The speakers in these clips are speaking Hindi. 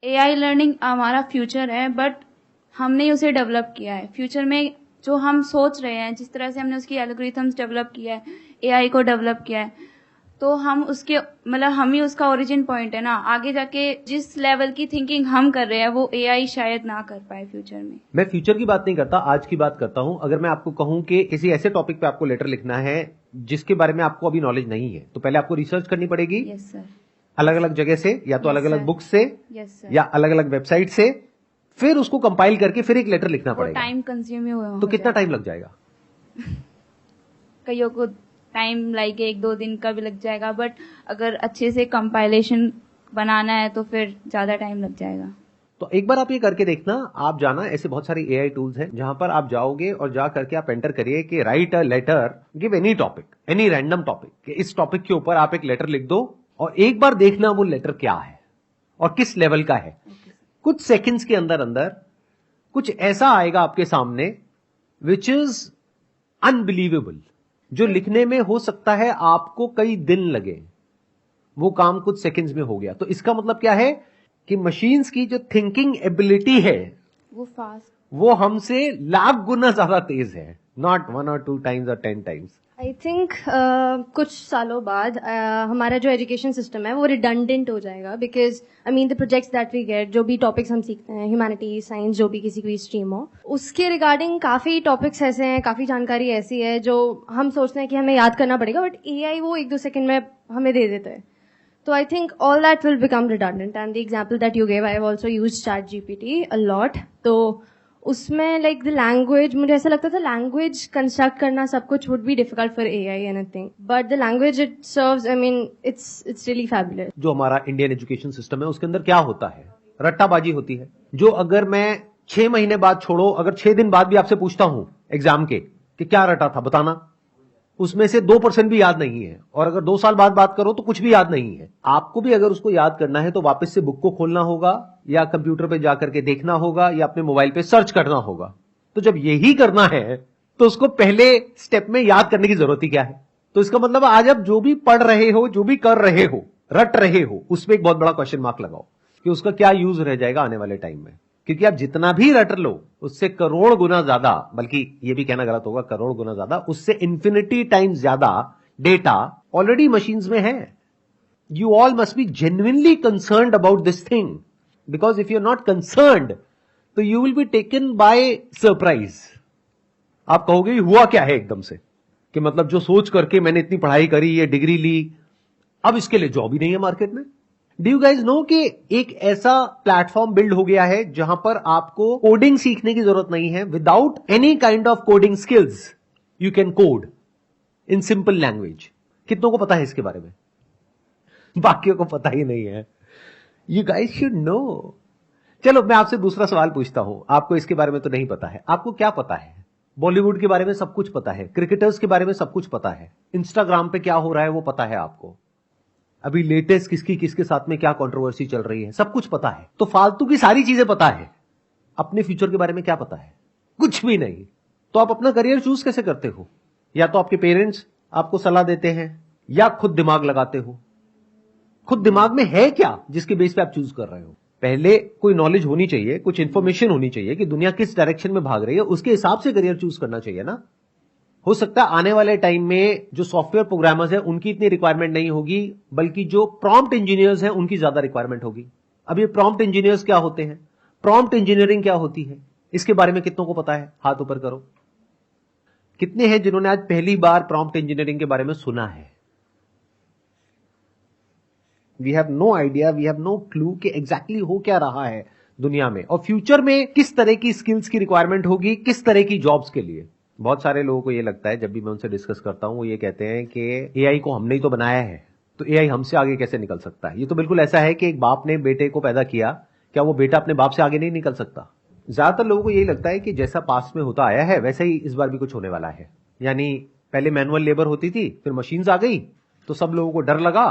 एआई लर्निंग हमारा फ्यूचर है, बट हमने उसे डेवलप किया है। फ्यूचर में जो हम सोच रहे हैं, जिस तरह से हमने उसकी एल्गोरिथम्स डेवलप किया है, एआई को डेवलप किया है, तो हम उसके मतलब हम ही उसका ओरिजिन पॉइंट है ना। आगे जाके जिस लेवल की थिंकिंग हम कर रहे हैं वो एआई शायद ना कर पाए फ्यूचर में। मैं फ्यूचर की बात नहीं करता, आज की बात करता हूं। अगर मैं आपको कहूं कि किसी ऐसे टॉपिक पे आपको लेटर लिखना है जिसके बारे में आपको अभी नॉलेज नहीं है, तो पहले आपको रिसर्च करनी पड़ेगी। Yes sir. अलग अलग जगह से, या तो Yes, अलग अलग sir. बुक से, यस सर। या अलग अलग वेबसाइट से, फिर उसको कंपाइल करके फिर एक लेटर लिखना वो पड़ेगा। टाइम कंज्यूमिंग हो तो कितना जाएगा। टाइम लग जाएगा? कईयों को टाइम लाइक 1-2 दिन का भी लग जाएगा, बट अगर अच्छे से कंपाइलेशन बनाना है तो फिर ज्यादा टाइम लग जाएगा। तो एक बार आप ये करके देखना। आप जाना, ऐसे बहुत सारी एआई टूल्स हैं जहां पर आप जाओगे और जा करके आप एंटर करिए कि write a letter, give any topic, any random topic, कि इस टॉपिक के ऊपर आप एक लेटर लिख दो और एक बार देखना वो लेटर क्या है और किस लेवल का है। कुछ सेकंड्स के अंदर अंदर कुछ ऐसा आएगा आपके सामने विच इज अनबिलीवेबल, जो लिखने में हो सकता है आपको कई दिन लगे, वो काम कुछ सेकंड्स में हो गया। तो इसका मतलब क्या है कि मशीन्स की जो थिंकिंग एबिलिटी है वो फास्ट, वो हमसे लाख गुना ज्यादा तेज है, not 1 or 2 times or 10 times। I think कुछ सालों बाद हमारा जो एजुकेशन सिस्टम है वो रिडंडेंट हो जाएगा, because I mean the projects that we get, जो भी टॉपिक्स हम सीखते हैं, ह्यूमैनिटीज, साइंस, जो भी किसी कोई स्ट्रीम हो, उसके रिगार्डिंग काफ़ी टॉपिक्स ऐसे हैं, काफ़ी जानकारी ऐसी है जो हम सोचते हैं कि हमें याद करना पड़ेगा, बट एआई वो 1-2 सेकंड में हमें दे देता है। So I think all that will become redundant, and the example that you gave, I have also used ChatGPT a lot. तो उसमें like the language, मुझे ऐसा लगता था language construct करना सब कुछ would be difficult for AI anything, but the language it serves, I mean it's really fabulous. जो हमारा इंडियन एजुकेशन सिस्टम है उसके अंदर क्या होता है, रट्टाबाजी होती है। जो अगर मैं 6 महीने बाद छोड़ो, अगर 6 दिन बाद भी आपसे पूछता हूं एग्जाम के कि क्या रटा था बताना, उसमें से 2% भी याद नहीं है। और अगर 2 साल बाद बात करो तो कुछ भी याद नहीं है। आपको भी अगर उसको याद करना है तो वापस से बुक को खोलना होगा, या कंप्यूटर पे जाकर के देखना होगा, या अपने मोबाइल पे सर्च करना होगा। तो जब यही करना है तो उसको पहले स्टेप में याद करने की जरूरत ही क्या है? तो इसका मतलब आज आप जो भी पढ़ रहे हो, जो भी कर रहे हो, रट रहे हो, उसमें एक बहुत बड़ा क्वेश्चन मार्क लगाओ कि उसका क्या यूज रह जाएगा आने वाले टाइम में। क्योंकि आप जितना भी रट लो उससे करोड़ गुना ज्यादा, बल्कि ये भी कहना गलत होगा, करोड़ गुना ज्यादा, उससे इन्फिनिटी टाइम्स ज्यादा डेटा ऑलरेडी मशीन्स में है। You all must be genuinely concerned about this thing, because if you are not concerned तो you will be taken by surprise. आप कहोगे हुआ क्या है एकदम से, कि मतलब जो सोच करके मैंने इतनी पढ़ाई करी, ये डिग्री ली, अब इसके लिए जॉब ही नहीं है मार्केट में। डू यू गाइज नो कि एक ऐसा प्लेटफॉर्म बिल्ड हो गया है जहां पर आपको कोडिंग सीखने की जरूरत नहीं है। Without any kind of coding skills you can code in simple language. कितनों को पता है इसके बारे में? बाकियों को पता ही नहीं है। You guys should know. चलो मैं आपसे दूसरा सवाल पूछता हूं। आपको इसके बारे में तो नहीं पता है, आपको क्या पता है? बॉलीवुड के बारे में सब कुछ पता है, क्रिकेटर्स के बारे में सब कुछ पता है, इंस्टाग्राम पे क्या हो रहा है वो पता है आपको, अभी लेटेस्ट किसके साथ में क्या कंट्रोवर्सी चल रही है, सब कुछ पता है। तो फालतू की सारी चीजें पता है, अपने फ्यूचर के बारे में क्या पता है? कुछ भी नहीं। तो आप अपना करियर चूज कैसे करते हो? या तो आपके पेरेंट्स आपको सलाह देते हैं, या खुद दिमाग लगाते हो। खुद दिमाग में है क्या जिसके बेस पे आप चूज कर रहे हो? पहले कोई नॉलेज होनी चाहिए, कुछ इंफॉर्मेशन होनी चाहिए कि दुनिया किस डायरेक्शन में भाग रही है, उसके हिसाब से करियर चूज करना चाहिए ना। हो सकता है आने वाले टाइम में जो सॉफ्टवेयर प्रोग्रामर्स हैं उनकी इतनी रिक्वायरमेंट नहीं होगी, बल्कि जो प्रॉम्प्ट इंजीनियर्स हैं उनकी ज्यादा रिक्वायरमेंट होगी। अब ये प्रॉम्प्ट इंजीनियर्स क्या होते हैं, प्रॉम्प्ट इंजीनियरिंग क्या होती है, इसके बारे में कितनों को पता है? हाथ ऊपर करो। कितने हैं जिन्होंने आज पहली बार प्रॉम्प्ट इंजीनियरिंग के बारे में सुना है? We have no idea, we have no clue कि एग्जैक्टली हो क्या रहा है दुनिया में, और फ्यूचर में किस तरह की स्किल्स की रिक्वायरमेंट होगी, किस तरह की जॉब्स के लिए। बहुत सारे लोगों को ये लगता है, जब भी मैं उनसे डिस्कस करता हूं, वो ये कहते हैं कि एआई को हमने ही तो बनाया है, तो एआई हमसे आगे कैसे निकल सकता है? ये तो बिल्कुल ऐसा है कि एक बाप ने बेटे को पैदा किया, क्या वो बेटा अपने बाप से आगे नहीं निकल सकता? ज्यादातर लोगों को यही लगता है कि जैसा पास्ट में होता आया है वैसे ही इस बार भी कुछ होने वाला है। यानी पहले मैनुअल लेबर होती थी, फिर मशीन्स आ गई, तो सब लोगों को डर लगा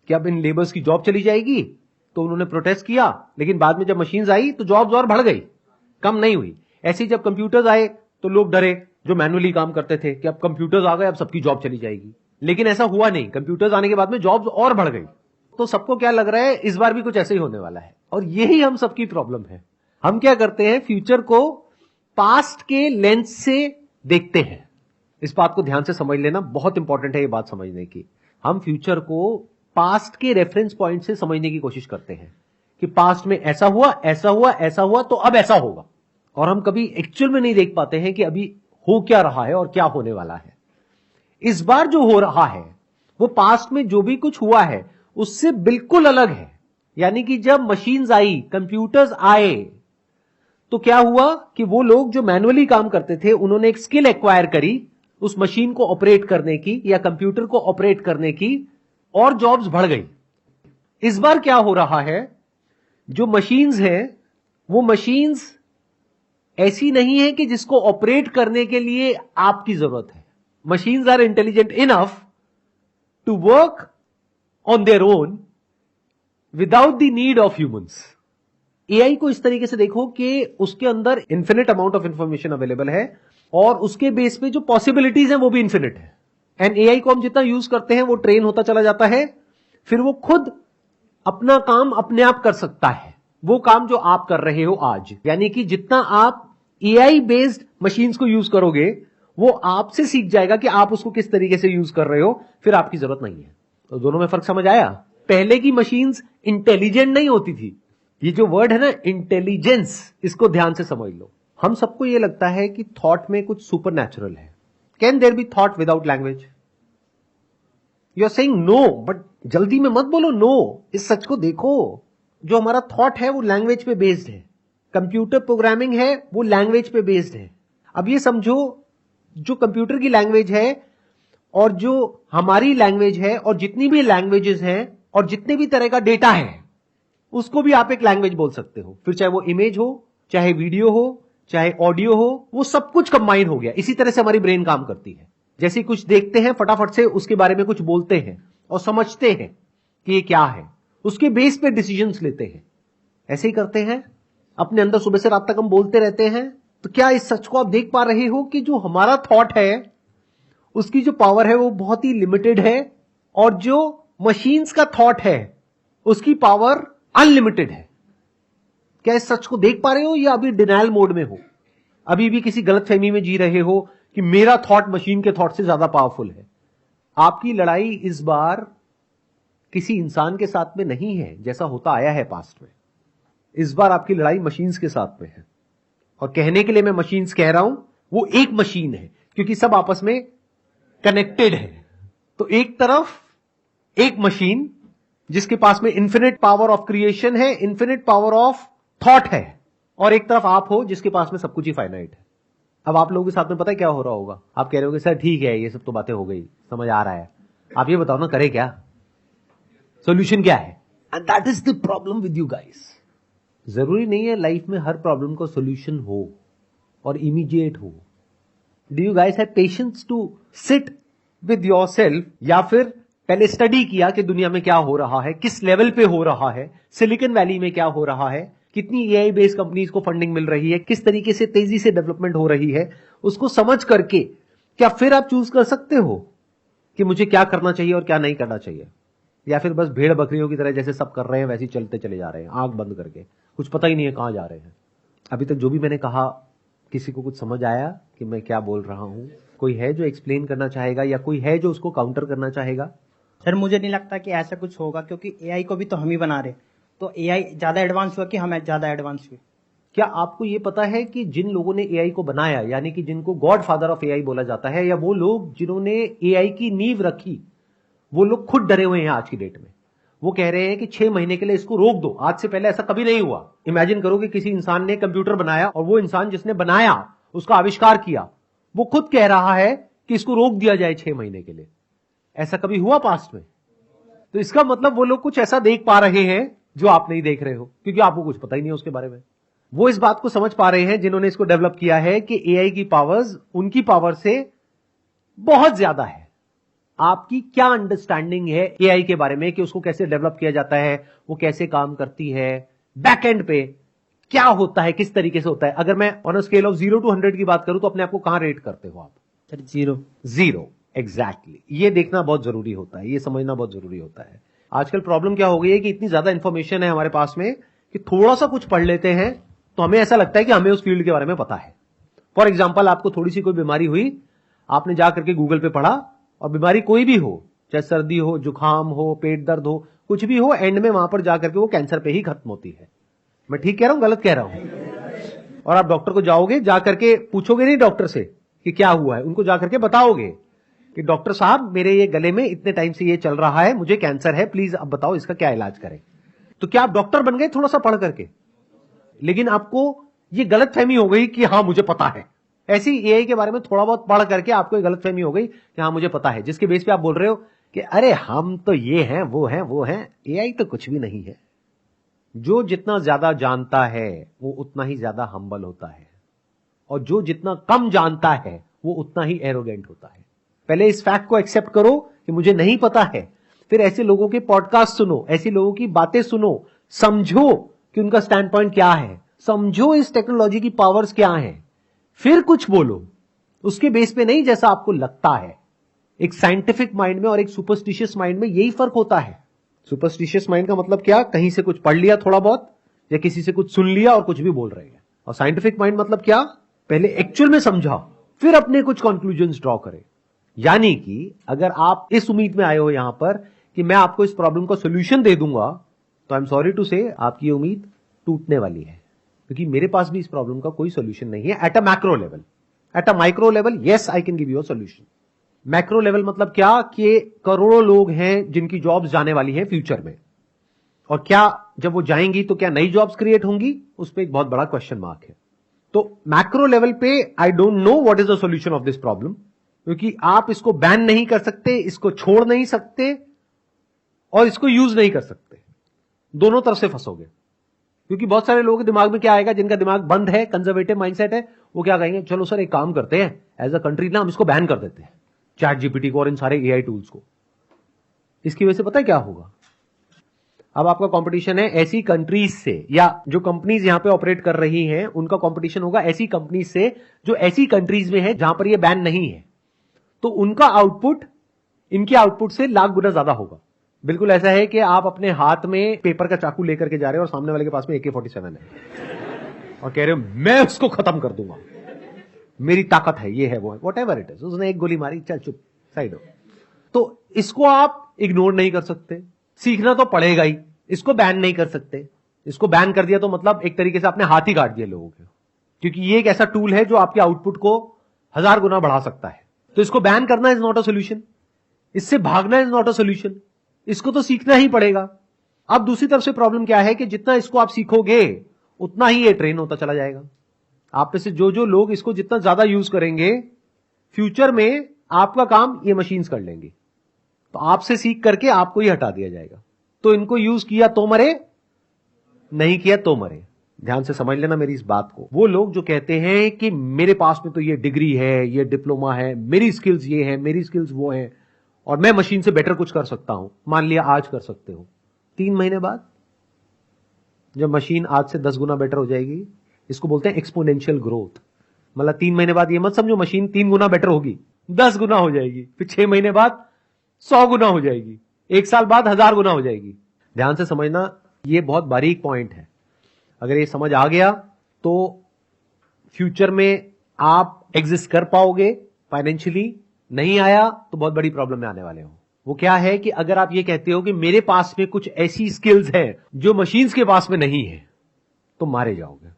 कि अब इन लेबर्स की जॉब चली जाएगी, तो उन्होंने प्रोटेस्ट किया। लेकिन बाद में जब मशीन्स आई तो जॉब्स और बढ़ गई, कम नहीं हुई। ऐसे ही जब कंप्यूटर्स आए तो लोग डरे जो मैनुअली काम करते थे कि अब कंप्यूटर्स आ गए, अब सबकी जॉब चली जाएगी। लेकिन ऐसा हुआ नहीं, कंप्यूटर्स आने के बाद में जॉब्स और बढ़ गई। तो सबको क्या लग रहा है, इस बार भी कुछ ऐसे ही होने वाला है। और यही हम सबकी प्रॉब्लम है। हम क्या करते हैं, फ्यूचर को पास्ट के लेंस से देखते हैं। इस बात को ध्यान से समझ लेना, बहुत इंपॉर्टेंट है ये बात समझने की। हम फ्यूचर को पास्ट के रेफरेंस पॉइंट से समझने की कोशिश करते हैं कि पास्ट में ऐसा हुआ, ऐसा हुआ, ऐसा हुआ, तो अब ऐसा होगा। और हम कभी एक्चुअल में नहीं देख पाते हैं कि अभी हो क्या रहा है और क्या होने वाला है। इस बार जो हो रहा है वो पास्ट में जो भी कुछ हुआ है उससे बिल्कुल अलग है। यानी कि जब मशीन्स आई, कंप्यूटर्स आए, तो क्या हुआ कि वो लोग जो मैनुअली काम करते थे उन्होंने एक स्किल एक्वायर करी उस मशीन को ऑपरेट करने की या कंप्यूटर को ऑपरेट करने की, और जॉब्स बढ़ गई। इस बार क्या हो रहा है, जो मशीन्स हैं वो मशीन्स ऐसी नहीं है कि जिसको ऑपरेट करने के लिए आपकी जरूरत है। Machines are intelligent enough to work on their own without the need of humans. AI को इस तरीके से देखो कि उसके अंदर infinite amount of information available है और उसके बेस पे जो पॉसिबिलिटीज हैं वो भी इंफिनिट है। एंड एआई को हम जितना यूज करते हैं वो ट्रेन होता चला जाता है, फिर वो खुद अपना काम अपने आप कर सकता है, वो काम जो आप कर रहे हो आज। यानी कि जितना आप एआई बेस्ड मशीन्स को यूज करोगे वो आपसे सीख जाएगा कि आप उसको किस तरीके से यूज कर रहे हो, फिर आपकी जरूरत नहीं है। तो दोनों में फर्क समझ आया? पहले की मशीन्स इंटेलिजेंट नहीं होती थी। ये जो वर्ड है ना इंटेलिजेंस, इसको ध्यान से समझ लो। हम सबको ये लगता है कि थॉट में कुछ सुपर नेचुरल है। Can there be thought without language? You are saying no, but जल्दी में मत बोलो नो। इस सच को देखो, जो हमारा थॉट है वो लैंग्वेज पे बेस्ड है। कंप्यूटर प्रोग्रामिंग है वो लैंग्वेज पे बेस्ड है। अब ये समझो, जो कंप्यूटर की लैंग्वेज है और जो हमारी लैंग्वेज है और जितनी भी लैंग्वेजेस हैं और जितने भी तरह का डेटा है उसको भी आप एक लैंग्वेज बोल सकते हो। फिर चाहे वो इमेज हो, चाहे वीडियो हो, चाहे ऑडियो हो, वो सब कुछ कंबाइन हो गया। इसी तरह से हमारी ब्रेन काम करती है। जैसे कुछ देखते हैं फटाफट से उसके बारे में कुछ बोलते हैं और समझते हैं कि ये क्या है, उसके बेस पे डिसीजंस लेते हैं। ऐसे ही करते हैं अपने अंदर, सुबह से रात तक हम बोलते रहते हैं। तो क्या इस सच को आप देख पा रहे हो कि जो हमारा थॉट है उसकी जो पावर है वो बहुत ही लिमिटेड है, और जो मशीन्स का थॉट है उसकी पावर अनलिमिटेड है। क्या इस सच को देख पा रहे हो या अभी डिनायल मोड में हो? अभी भी किसी गलतफहमी में जी रहे हो कि मेरा थॉट मशीन के थॉट से ज्यादा पावरफुल है? आपकी लड़ाई इस बार किसी इंसान के साथ में नहीं है जैसा होता आया है पास्ट में। इस बार आपकी लड़ाई मशीन्स के साथ में है। और कहने के लिए मैं मशीन्स कह रहा हूं, वो एक मशीन है क्योंकि सब आपस में कनेक्टेड है। तो एक तरफ एक मशीन जिसके पास में इंफिनिट पावर ऑफ क्रिएशन है, इंफिनिट पावर ऑफ थॉट है, और एक तरफ आप हो जिसके पास में सब कुछ ही फाइनाइट है। अब आप लोगों के साथ में पता है क्या हो रहा होगा? आप कह रहे हो सर ठीक है, ये सब तो बातें हो गई, समझ आ रहा है, आप ये बताओ ना करे क्या, सोल्यूशन क्या है? And that is the problem with you guys. जरूरी नहीं है लाइफ में हर प्रॉब्लम का सोल्यूशन हो और इमीडिएट हो। Do you guys have patience to sit with yourself, या फिर पहले स्टडी किया कि दुनिया में क्या हो रहा है, किस लेवल पे हो रहा है, सिलिकॉन वैली में क्या हो रहा है, कितनी एआई बेस्ड कंपनीज को फंडिंग मिल रही है, किस तरीके से तेजी से डेवलपमेंट हो रही है, उसको समझ करके क्या फिर आप चूज कर सकते हो कि मुझे क्या करना चाहिए और क्या नहीं करना चाहिए? या फिर बस भेड़ बकरियों की तरह जैसे सब कर रहे हैं वैसे ही चलते चले जा रहे हैं आंख बंद करके, कुछ पता ही नहीं है कहां जा रहे हैं? अभी तक जो भी मैंने कहा, किसी को कुछ समझ आया कि मैं क्या बोल रहा हूं? कोई है जो एक्सप्लेन करना चाहेगा या कोई है जो उसको काउंटर करना चाहेगा? सर मुझे नहीं लगता कि ऐसा कुछ होगा, क्योंकि एआई को भी तो हम ही बना रहे, तो एआई ज्यादा एडवांस हुआ कि हम ज्यादा एडवांस हुए? क्या आपको यह पता है कि जिन लोगों ने एआई को बनाया, यानी कि जिनको गॉड फादर ऑफ एआई बोला जाता है, या वो लोग जिन्होंने एआई की नींव रखी, वो लोग खुद डरे हुए हैं आज की डेट में। वो कह रहे हैं कि 6 महीने के लिए इसको रोक दो। आज से पहले ऐसा कभी नहीं हुआ। इमेजिन करो कि किसी इंसान ने कंप्यूटर बनाया और वो इंसान जिसने बनाया, उसका आविष्कार किया, वो खुद कह रहा है कि इसको रोक दिया जाए 6 महीने के लिए। ऐसा कभी हुआ पास्ट में? तो इसका मतलब वो लोग कुछ ऐसा देख पा रहे हैं जो आप नहीं देख रहे हो, क्योंकि आपको कुछ पता ही नहीं है उसके बारे में। वो इस बात को समझ पा रहे हैं जिन्होंने इसको डेवलप किया है कि एआई की पावर्स उनकी पावर से बहुत ज्यादा है। आपकी क्या अंडरस्टैंडिंग है एआई के बारे में कि उसको कैसे डेवलप किया जाता है, वो कैसे काम करती है, बैक एंड पे क्या होता है, किस तरीके से होता है? अगर मैं on a scale of 0 to 100 की बात करूं तो अपने आप को कहां रेट करते हो आप? सर 0। 0 एग्जैक्टली। ये देखना बहुत जरूरी होता है, ये समझना बहुत जरूरी होता है। आजकल प्रॉब्लम क्या हो गई है कि इतनी ज्यादा इंफॉर्मेशन है हमारे पास में कि कि थोड़ा सा कुछ पढ़ लेते हैं तो हमें ऐसा लगता है कि हमें उस फील्ड के बारे में पता है। फॉर एग्जाम्पल, आपको थोड़ी सी कोई बीमारी हुई, आपने जाकर के गूगल पे पढ़ा, और बीमारी कोई भी हो, चाहे सर्दी हो, जुकाम हो, पेट दर्द हो, कुछ भी हो, एंड में वहां पर जाकर के वो कैंसर पे ही खत्म होती है। मैं ठीक कह रहा हूं, गलत कह रहा हूं? और आप डॉक्टर को जाओगे, जाकर के पूछोगे नहीं डॉक्टर से कि क्या हुआ है, उनको जाकर के बताओगे कि डॉक्टर साहब मेरे ये गले में इतने टाइम से ये चल रहा है, मुझे कैंसर है, प्लीज अब बताओ इसका क्या इलाज करें। तो क्या आप डॉक्टर बन गए थोड़ा सा पढ़ करके? लेकिन आपको ये गलतफहमी हो गई कि हाँ मुझे पता है। ऐसी एआई के बारे में थोड़ा बहुत पढ़ करके आपको ये गलतफहमी हो गई कि हाँ मुझे पता है, जिसके बेस पे आप बोल रहे हो कि अरे हम तो ये हैं, वो हैं, वो हैं, एआई तो कुछ भी नहीं है। जो जितना ज्यादा जानता है वो उतना ही ज्यादा हम्बल होता है, और जो जितना कम जानता है वो उतना ही एरोगेंट होता है। पहले इस फैक्ट को एक्सेप्ट करो कि मुझे नहीं पता है, फिर ऐसे लोगों के पॉडकास्ट सुनो, ऐसी लोगों की बातें सुनो, समझो कि उनका स्टैंड पॉइंट क्या है, समझो इस टेक्नोलॉजी की पावर्स क्या हैं, फिर कुछ बोलो। उसके बेस पे नहीं जैसा आपको लगता है। एक साइंटिफिक माइंड में और एक सुपरस्टिशियस माइंड में यही फर्क होता है। सुपरस्टिशियस माइंड का मतलब क्या? कहीं से कुछ पढ़ लिया थोड़ा बहुत, या किसी से कुछ सुन लिया और कुछ भी बोल रहे हैं। और साइंटिफिक माइंड मतलब क्या? पहले एक्चुअल में समझा, फिर अपने कुछ कंक्लूजन्स ड्रॉ करे। यानी कि अगर आप इस उम्मीद में आए हो यहां पर कि मैं आपको इस प्रॉब्लम का सोल्यूशन दे दूंगा, तो आई एम सॉरी टू से आपकी उम्मीद टूटने वाली है, क्योंकि मेरे पास भी इस प्रॉब्लम का कोई सोल्यूशन नहीं है at a macro level. At a micro level yes I can give you a solution. Macro level मतलब क्या? कि करोड़ों लोग हैं जिनकी जॉब्स जाने वाली हैं फ्यूचर में, और क्या जब वो जाएंगी तो क्या नई जॉब्स क्रिएट होंगी? उस पर एक बहुत बड़ा क्वेश्चन मार्क है। तो मैक्रो लेवल पे I don't know what is the solution of this problem, क्योंकि आप इसको बैन नहीं कर सकते, इसको छोड़ नहीं सकते, और इसको यूज नहीं कर सकते। दोनों तरफ से फंसोगे, क्योंकि बहुत सारे लोगों के दिमाग में क्या आएगा, जिनका दिमाग बंद है, कंजर्वेटिव माइंडसेट है, वो क्या कहेंगे, चलो सर एक काम करते हैं, एज अ कंट्री ना हम इसको बैन कर देते हैं, चैट जीपीटी को और इन सारे एआई टूल्स को। इसकी वजह से पता है क्या होगा? अब आपका कंपटीशन है ऐसी कंट्रीज से, या जो कंपनीज यहां पे ऑपरेट कर रही हैं उनका कंपटीशन होगा ऐसी कंपनीज से जो ऐसी कंट्रीज में है जहां पर ये बैन नहीं है। तो उनका आउटपुट इनके आउटपुट से लाख गुना ज्यादा होगा। बिल्कुल ऐसा है कि आप अपने हाथ में पेपर का चाकू लेकर के जा रहे हो और सामने वाले के पास में AK-47 है, और कह रहे हो मैं उसको खत्म कर दूंगा, मेरी ताकत है, ये है, वो है, व्हाटएवर इट इज। उसने एक गोली मारी, चल चुप साइड हो। तो इसको आप इग्नोर नहीं कर सकते, सीखना तो पड़ेगा ही। इसको बैन नहीं कर सकते। इसको बैन कर दिया तो मतलब एक तरीके से आपने हाथ ही काट दिया लोगों के, क्योंकि ये एक ऐसा टूल है जो आपके आउटपुट को 1000 गुना बढ़ा सकता है। तो इसको बैन करना इज नॉट अ सोल्यूशन, इससे भागना इज नॉट अ सोल्यूशन, इसको तो सीखना ही पड़ेगा। अब दूसरी तरफ से प्रॉब्लम क्या है कि जितना इसको आप सीखोगे उतना ही ये ट्रेन होता चला जाएगा। आप में से जो जो लोग इसको जितना ज्यादा यूज करेंगे, फ्यूचर में आपका काम ये मशीन्स कर लेंगी, तो आपसे सीख करके आपको ही हटा दिया जाएगा। तो इनको यूज किया तो मरे, नहीं किया तो मरे। ध्यान से समझ लेना मेरी इस बात को। वो लोग जो कहते हैं कि मेरे पास में तो ये डिग्री है, ये डिप्लोमा है, मेरी स्किल्स ये है, मेरी स्किल्स वो है, और मैं मशीन से बेटर कुछ कर सकता हूं। मान लिया आज कर सकते हो, 3 महीने बाद जब मशीन आज से 10 गुना बेटर हो जाएगी, इसको बोलते हैं एक्सपोनेंशियल ग्रोथ। मतलब 3 महीने बाद ये मत समझो मशीन 3 गुना बेटर होगी, 10 गुना हो जाएगी, फिर 6 महीने बाद 100 गुना हो जाएगी, 1 साल बाद 1000 गुना हो जाएगी। ध्यान से समझना, ये बहुत बारीक पॉइंट है। अगर ये समझ आ गया तो फ्यूचर में आप एग्जिस्ट कर पाओगे फाइनेंशियली, नहीं आया तो बहुत बड़ी प्रॉब्लम में आने वाले हो। वो क्या है कि अगर आप ये कहते हो कि मेरे पास में कुछ ऐसी स्किल्स हैं जो मशीन्स के पास में नहीं है, तो मारे जाओगे।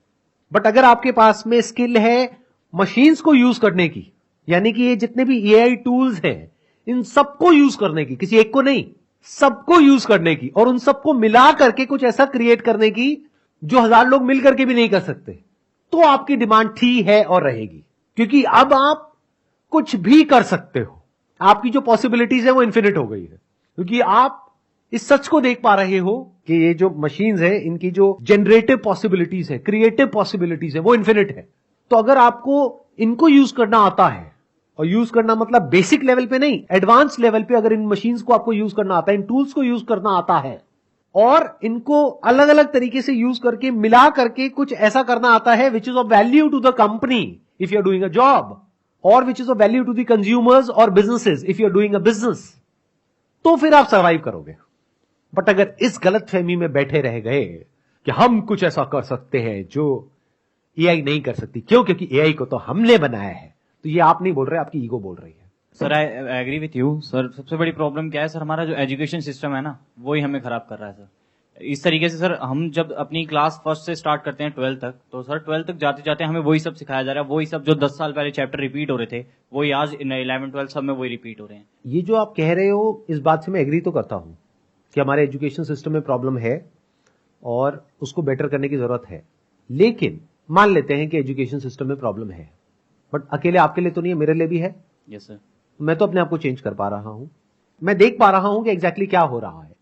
बट अगर आपके पास में स्किल है मशीन्स को यूज करने की, यानी कि ये जितने भी एआई टूल्स हैं इन सबको यूज करने की, किसी एक को नहीं, सबको यूज करने की, और उन सबको मिला करके कुछ ऐसा क्रिएट करने की जो 1000 लोग मिल करके भी नहीं कर सकते, तो आपकी डिमांड थी, है और रहेगी। क्योंकि अब आप कुछ भी कर सकते हो, आपकी जो पॉसिबिलिटीज है वो इन्फिनिट हो गई है, क्योंकि आप इस सच को देख पा रहे हो कि ये जो मशीन्स है इनकी जो जनरेटिव पॉसिबिलिटीज है, क्रिएटिव पॉसिबिलिटीज है, वो इन्फिनिट है। तो अगर आपको इनको यूज करना आता है, और यूज करना मतलब बेसिक लेवल पे नहीं, एडवांस लेवल पे अगर इन मशीन्स को आपको यूज करना आता है, इन टूल्स को यूज करना आता है, और इनको अलग अलग तरीके से यूज करके मिला करके कुछ ऐसा करना आता है which is of value to the company if you are doing a job, और which is of value to the consumers और businesses if you are doing a business, तो फिर आप सर्वाइव करोगे। बट अगर इस गलत फहमी में बैठे रह गए कि हम कुछ ऐसा कर सकते हैं जो एआई नहीं कर सकती। क्यों? क्योंकि एआई को तो हमने बनाया है। तो ये आप नहीं बोल रहे, आपकी ईगो बोल रही है। Sir I agree with you sir. सबसे बड़ी प्रॉब्लम क्या है सर, हमारा जो एजुकेशन सिस्टम है ना, वो ही हमें खराब कर रहा है सर। इस तरीके से सर, हम जब अपनी क्लास फर्स्ट से स्टार्ट करते हैं 12th तक, तो सर 12th तक जाते जाते हमें वही सब सिखाया जा रहा है। वही सब जो 10 साल पहले चैप्टर रिपीट हो रहे थे, वही आज 11th 12th सब में वही रिपीट हो रहे हैं। ये जो आप कह रहे हो, इस बात से मैं एग्री तो करता हूं कि हमारे एजुकेशन सिस्टम में प्रॉब्लम है और उसको बेटर करने की जरूरत है। लेकिन मान लेते हैं कि एजुकेशन सिस्टम में प्रॉब्लम है, बट अकेले आपके लिए तो नहीं है, मेरे लिए भी है। Yes sir. मैं तो अपने आप को चेंज कर पा रहा हूं, मैं देख पा रहा हूं कि एग्जैक्टली क्या हो रहा है,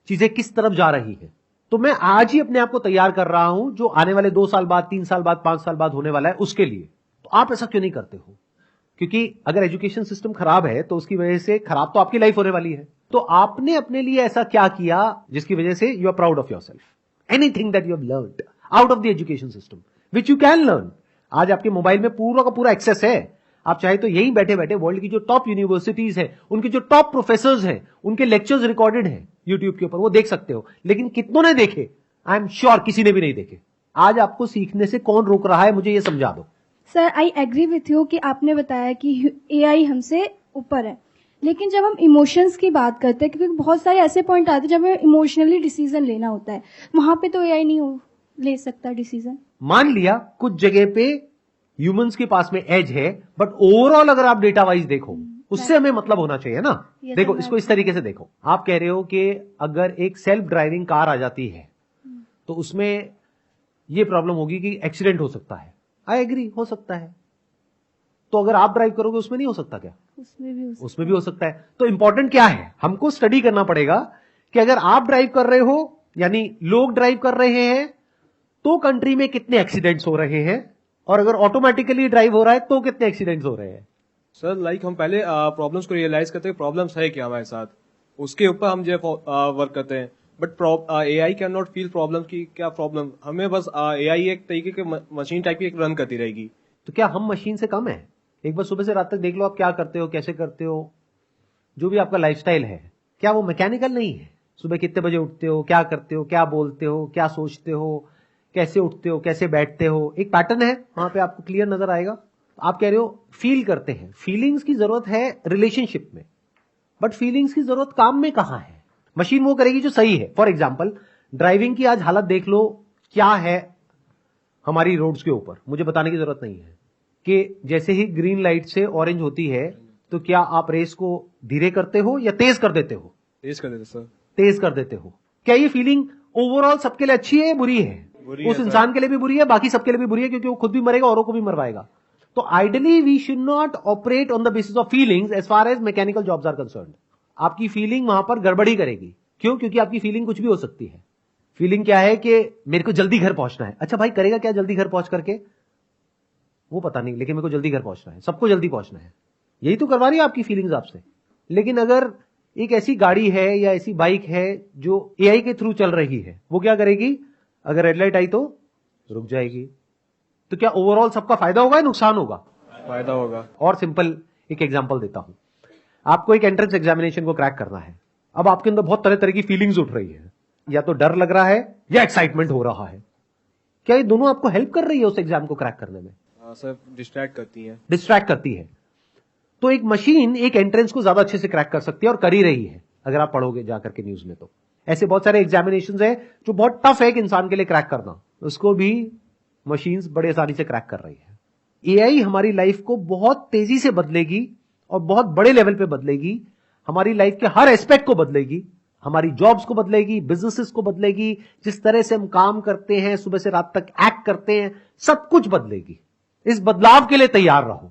चीजें किस तरफ जा रही है। तो मैं आज ही अपने आप को तैयार कर रहा हूं जो आने वाले 2 साल बाद, 3 साल बाद, 5 साल बाद होने वाला है उसके लिए। तो आप ऐसा क्यों नहीं करते हो? क्योंकि अगर एजुकेशन सिस्टम खराब है तो उसकी वजह से खराब तो आपकी लाइफ होने वाली है। तो आपने अपने लिए ऐसा क्या किया जिसकी वजह से you are proud of yourself? Anything that you have learned out of the education system which you can learn. आज आपके मोबाइल में पूरा का पूरा एक्सेस है। आप चाहे तो यहीं बैठे बैठे वर्ल्ड की जो टॉप यूनिवर्सिटीज है, उनके जो टॉप प्रोफेसर्स हैं, उनके लेक्चर्स रिकॉर्डेड हैं यूट्यूब के ऊपर, वो देख सकते हो। लेकिन कितनों ने देखे? आई एम श्योर किसी ने भी नहीं देखे। आज आपको सीखने से कौन रोक रहा है, मुझे ये समझा दो। Sir I agree with you कि आपने बताया कि एआई हमसे ऊपर है, लेकिन जब हम इमोशंस की बात करते हैं, क्योंकि बहुत सारे ऐसे पॉइंट आते हैं जब हमें इमोशनली डिसीजन लेना होता है, वहां पे तो एआई नहीं ले सकता डिसीजन। मान लिया कुछ जगह पे ह्यूमंस के पास में एज है, बट ओवरऑल अगर आप डेटा वाइज देखो, उससे हमें मतलब होना चाहिए ना। देखो इसको इस तरीके से देखो। आप कह रहे हो कि अगर एक सेल्फ ड्राइविंग कार आ जाती है तो उसमें यह प्रॉब्लम होगी कि एक्सीडेंट हो सकता है। आई एग्री, हो सकता है। तो अगर आप ड्राइव करोगे उसमें नहीं हो सकता क्या? उसमें भी हो सकता है। तो इंपॉर्टेंट क्या है, हमको स्टडी करना पड़ेगा कि अगर आप ड्राइव कर रहे हो, यानी लोग ड्राइव कर रहे हैं, तो कंट्री में कितने एक्सीडेंट्स हो रहे हैं, और अगर ऑटोमेटिकली ड्राइव हो रहा है तो कितने एक्सीडेंट्स हो रहे हैं। सर लाइक हम पहले प्रॉब्लम्स को रियलाइज करते हैं, प्रॉब्लम्स है क्या हमारे साथ, उसके ऊपर हम जो वर्क करते हैं। But AI can not feel problem की क्या प्रॉब्लम, हमें बस एआई एक तरीके के मशीन टाइप की एक रन करती रहेगी। तो क्या हम मशीन से कम है? एक बार सुबह से रात तक देख लो आप क्या करते हो, कैसे करते हो, जो भी आपका लाइफस्टाइल है, क्या वो मैकेनिकल नहीं है? सुबह कितने बजे उठते हो, क्या करते हो, क्या बोलते हो, क्या सोचते हो, कैसे उठते हो, कैसे बैठते हो, एक पैटर्न है, वहां पे आपको क्लियर नजर आएगा। आप कह रहे हो फील करते हैं, फीलिंग्स की जरूरत है रिलेशनशिप में, बट फीलिंग्स की जरूरत काम में कहां है? मशीन वो करेगी जो सही है। फॉर एग्जाम्पल ड्राइविंग की आज हालत देख लो क्या है हमारी रोड्स के ऊपर, मुझे बताने की जरूरत नहीं है कि जैसे ही ग्रीन लाइट से ऑरेंज होती है तो क्या आप रेस को धीरे करते हो या तेज कर देते हो? तेज कर देते सर। तेज कर देते हो। क्या ये फीलिंग ओवरऑल सबके लिए अच्छी है या बुरी है? उस इंसान के लिए भी बुरी है, बाकी सबके लिए भी बुरी है, क्योंकि वो खुद भी मरेगा, औरों को भी मरवाएगा। तो ideally we should not operate on the basis of feelings as far as mechanical jobs are concerned. आपकी फीलिंग वहां पर गड़बड़ी करेगी। क्यों? क्योंकि आपकी फीलिंग कुछ भी हो सकती है। फीलिंग क्या है कि मेरे को जल्दी घर पहुंचना है। अच्छा भाई, करेगा क्या जल्दी घर पहुंच करके? वो पता नहीं, लेकिन मेरे को जल्दी घर पहुंचना है, सबको जल्दी पहुंचना है, यही तो करवा रही है आपकी फीलिंग्स आपसे। लेकिन अगर एक ऐसी गाड़ी है या ऐसी बाइक है जो एआई के थ्रू चल रही है, वो क्या करेगी? अगर रेड लाइट आई तो रुक जाएगी। तो क्या ओवरऑल सबका फायदा होगा या नुकसान होगा? फायदा होगा। और सिंपल एक एग्जांपल देता हूं। आपको एक एंट्रेंस एग्जामिनेशन को क्रैक करना है। अब आपके अंदर बहुत तरह तरह की फीलिंग्स उठ रही है, या तो डर लग रहा है या एक्साइटमेंट हो रहा है। क्या ये दोनों आपको हेल्प कर रही है उस एग्जाम को क्रैक करने में? सर डिस्ट्रैक्ट करती है। डिस्ट्रैक्ट करती है। तो एक मशीन एक एंट्रेंस को ज्यादा अच्छे से क्रैक कर सकती है और कर ही रही है, अगर आप पढ़ोगे जाकर के न्यूज में। तो ऐसे बहुत सारे एग्जामिनेशंस है जो बहुत टफ है एक इंसान के लिए क्रैक करना, उसको भी मशीन्स बड़े आसानी से क्रैक कर रही है। एआई हमारी लाइफ को बहुत तेजी से बदलेगी और बहुत बड़े लेवल पे बदलेगी, हमारी लाइफ के हर एस्पेक्ट को बदलेगी, हमारी जॉब्स को बदलेगी, बिजनेसेस को बदलेगी, जिस तरह से हम काम करते हैं, सुबह से रात तक एक्ट करते हैं, सब कुछ बदलेगी। इस बदलाव के लिए तैयार रहो।